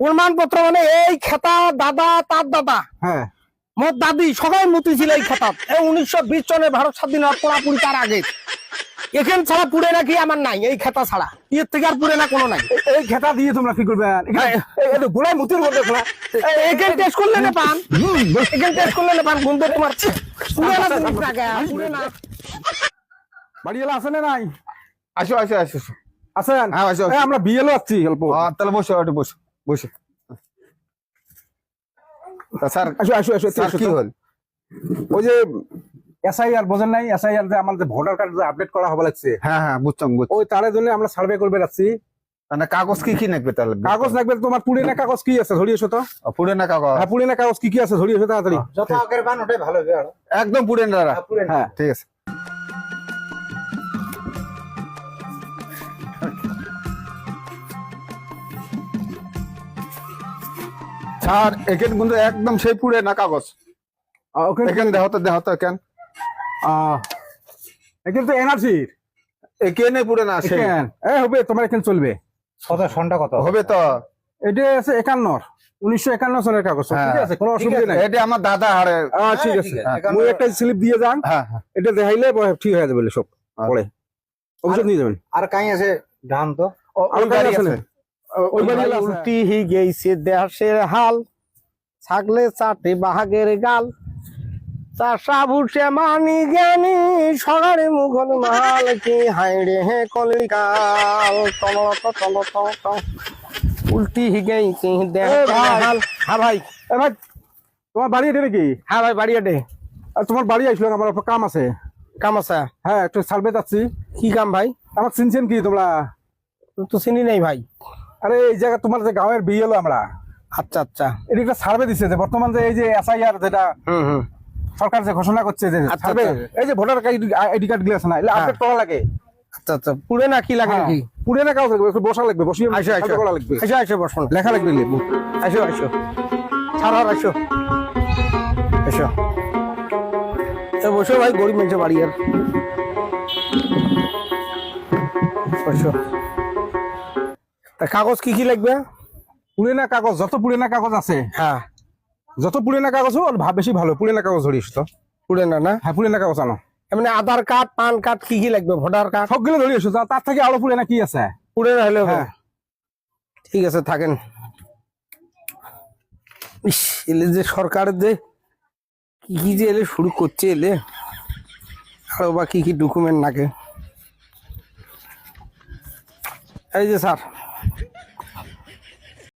প্রমাণপত্র মানে এই খেতা দাদা তার দাদা হ্যাঁ মোর দাদি সবাই মতি ছিল এই খেতা। এই 1920 সনে ভারত স্বাধীন হওয়ার পুরাপুরি তার আগে। এখান ছাড়া পুড়ে নাকি আমার নাই, এই খেতা ছাড়া এর থেকে আর পুড়ে না কোনো নাই। এই খেতা দিয়ে তোমরা কি করবে? গোড়ায় মুতির মধ্যে খোলা এখান টেস্ট করলে না পান, এখান টেস্ট করলে না পান গন্ধ তোমার পুড়ে না তুমি পুড়ে না। বাড়ি এলা আছে না নাই? আসো আসো আসো আছেন? হ্যাঁ আসো আমরা বিয়েলো আসছি অল্প। তাহলে বসো একটু বসো বসো। তা স্যার আসো আসো আসো স্যার কি হল? ওই যে এসআইআর বোঝেন নাই? এসআইআর যে আমাদের ভোটার কার্ড যে আপডেট করা হবে লাগছে, হ্যাঁ হ্যাঁ বুঝতাম ওই তারের জন্য আমরা সার্ভে করবে যাচ্ছি। মানে কাগজ কি কি লাগবে তাহলে? কাগজ লাগবে তোমার। পুড়ে না কাগজ কি আছে ধরিয়েছো তো? পুড়ে না কাগজ? হ্যাঁ পুড়ে না কাগজ কি কি আছে ধরিয়েছো তাড়াতাড়ি। যত আগের বান ওটাই ভালো হবে। একদম পুড়ে না। হ্যাঁ ঠিক আছে। স্যার এখানে কিন্তু একদম সেই পুড়ে না কাগজ। ওকে এখানে দেহ তো কেন কিন্তু এনআরসির এখানে পুড়ে না সেই হবে তোমার এখানে চলবে। সনটা কত হবে তো? এটা আছে 1951 সনের কাগজ। ঠিক আছে কোনো অসুবিধা নাই। এটা আমার দাদা হারে। ঠিক আছে মুই একটা স্লিপ দিয়ে যান, হ্যাঁ হ্যাঁ এটা দেখাইলে ঠিক হয়ে যাবে সব পরে অভিযোগ নিয়ে যাবেন। আর কাই আছে ধান তো আর গাড়ি আছে ওই উল্টি হি গেছে দেশের হাল, ছাগলে চাটে বাহাগের গাল, চাষা ভুষে মানি জ্ঞানী সগারে মুঘল মাল, কি হাইড়ে হে কলিকাল উল্টি হি গেছে দেশের হাল। হ্যাঁ ভাই। ভাই তোমার বাড়ি এটা নাকি? হ্যাঁ ভাই বাড়ি আটে। আর তোমার বাড়ি আসলো, আমার অল্প কাম আছে। কাম আছে? হ্যাঁ একটু সার্ভে যাচ্ছি। কি কাম ভাই? আমার চিনছেন কি তোমরা? তো চিনি নাই ভাই। আরে এই জায়গা তোমার যে গাঁয়ের বিয়ে হলো আমরা। আচ্ছা আচ্ছা। এটা একটা সার্ভে দিচ্ছে যে বর্তমান যে এই যে এসআইআর যেটা সরকার যে ঘোষণা করছে যে সার্ভে, এই যে ভোটার আইডি কার্ড গুলো আছে না, এগুলো আপডেট করা লাগে। আচ্ছা আচ্ছা। পুড়ে না কি লাগে নাকি? পুড়ে না কাগজ লাগবে, বসা লাগবে, বসিয়ে করা লাগবে, বসুন, লেখা লাগবে, আসো আসো ছাড়া আসো এসো বসো ভাই, গরিব মানুষের বাড়ি আর বসো। তা কাগজ কি কি লাগবে? পুড়ে না কাগজ, যত পুড়ে না কাগজ আছে, হ্যাঁ যত পুড়ে না কাগজ ওর বেশি ভালো। পুড়ে না কাগজ ধরিস তো? পুড়ে না না? হ্যাঁ পুড়ে না কাগজ আনো। এমনি আধার কার্ড পান কার্ড কি কি লাগবে? ভোটার কার্ড সবগুলো ধরিস, তার থেকে আরো পুড়ে না কি আছে? পুড়ে না হলে হ্যাঁ ঠিক আছে থাকেন। ইস এলে যে সরকারের যে কি কি যে এলে শুরু করছে, এলে আরো বা কি কি ডকুমেন্ট লাগে। এই যে স্যার